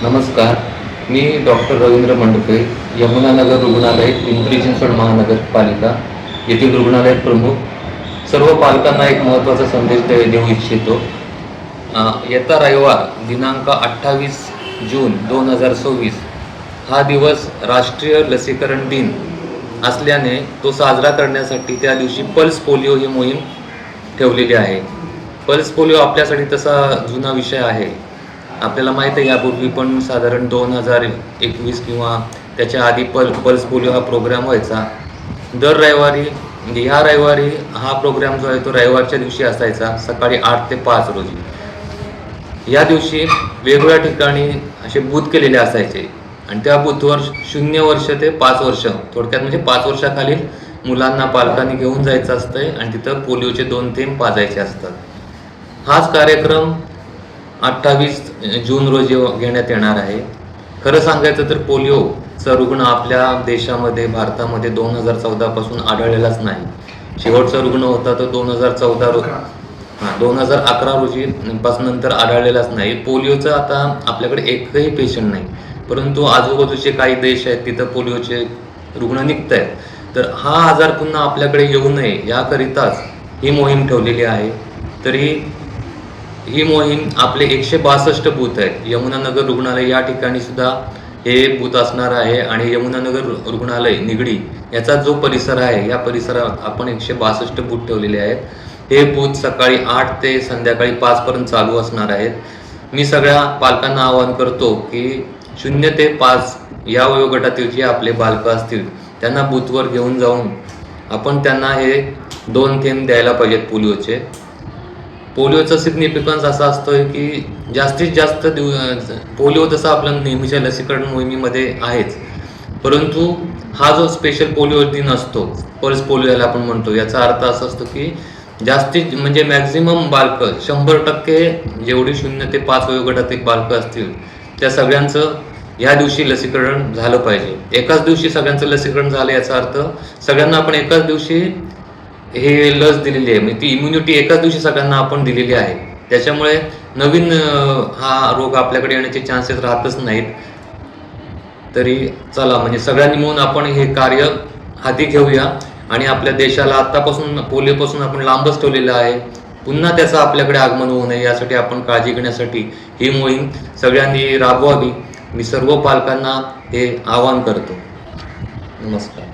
नमस्कार. मी डॉक्टर रवींद्र मंडपे, यमुनानगर रुग्णालय, पिंपरी चिंचवड महानगरपालिका येथील रुग्णालय प्रमुख. सर्व पालकांना एक महत्त्वाचा संदेश देऊ इच्छितो. येता रविवार दिनांक 28 जून 2026 हा दिवस राष्ट्रीय लसीकरण दिन असल्याने तो साजरा करण्यासाठी त्या दिवशी पल्स पोलिओ ही मोहीम ठेवलेली आहे. पल्स पोलिओ आपल्यासाठी तसा जुना विषय आहे. आपल्याला माहीत आहे, यापूर्वी पण साधारण 2021 किंवा त्याच्या आधी पल्स पोलिओ हा प्रोग्राम व्हायचा. दर रविवारी, म्हणजे ह्या रविवारी हा प्रोग्राम जो आहे तो रविवारच्या दिवशी असायचा, सकाळी 8 ते 5 रोजी. या दिवशी वेगवेगळ्या ठिकाणी असे बूथ केलेले असायचे आणि त्या बूथवर 0 वर्ष ते 5 वर्ष, थोडक्यात म्हणजे 5 वर्षाखालील मुलांना पालकांनी घेऊन जायचं असतंय आणि तिथं पोलिओचे 2 थेंब पाजायचे असतात. हाच कार्यक्रम 28 जून रोजी घेण्यात येणार आहे. खरं सांगायचं तर पोलिओचा रुग्ण आपल्या देशामध्ये, भारतामध्ये 2014 पासून आढळलेलाच नाही. शेवटचा रुग्ण होता तो 2011 रोजी पासून नंतर आढळलेलाच नाही. पोलिओचा आता आपल्याकडे एकही पेशंट नाही, परंतु आजूबाजूचे काही देश आहेत तिथं पोलिओचे रुग्ण निघत आहेत. तर हा आजार पुन्हा आपल्याकडे येऊ नये याकरिताच ही मोहीम ठेवलेली आहे. तरी ही मोहीम आपले 162 बूथ आहेत. यमुनानगर रुग्णालय या ठिकाणी सुद्धा हे बूथ असणार आहे आणि यमुनानगर रुग्णालय निगडी याचा जो परिसर आहे, या परिसरात आपण 162 बूथ ठेवलेले आहेत. हे बूथ सकाळी 8 ते संध्याकाळी 5 पर्यंत चालू असणार आहेत. मी सगळ्या पालकांना आवाहन करतो की 0 ते 5 या वयोगटातील जे आपले बालकं असतील त्यांना बूथवर घेऊन जाऊन आपण त्यांना हे 2 थेंब द्यायला पाहिजेत पोलिओचे. पोलिओचा सिग्निफिकन्स असा असतोय की जास्तीत जास्त पोलिओ तसा आपल्या नेहमीच्या लसीकरण मोहिमेमध्ये आहेच, परंतु हा जो स्पेशल पोलिओ दिन असतो, पल्स पोलिओ याला आपण म्हणतो, याचा अर्थ असा असतो की जास्तीत म्हणजे मॅक्झिमम बालकं 100% जेवढी 0 ते 5 वयोगटातील बालकं असतील त्या सगळ्यांचं ह्या दिवशी लसीकरण झालं पाहिजे. एकाच दिवशी सगळ्यांचं लसीकरण झालं याचा अर्थ सगळ्यांना आपण एकाच दिवशी हे लस दिलेली आहे, म्हणजे ती इम्युनिटी एकाच दिवशी सगळ्यांना आपण दिलेली आहे. त्याच्यामुळे नवीन हा रोग आपल्याकडे येण्याचे चान्सेस राहतच नाहीत. तरी चला, म्हणजे सगळ्यांनी मिळून आपण हे कार्य हाती घेऊया आणि आपल्या देशाला आत्तापासून पोलिओपासून आपण लांबच ठेवलेलं आहे. पुन्हा त्याचं आपल्याकडे आगमन होऊ नये यासाठी आपण काळजी घेण्यासाठी ही मोहीम सगळ्यांनी राबवावी. मी सर्व पालकांना हे आवाहन करतो. नमस्कार.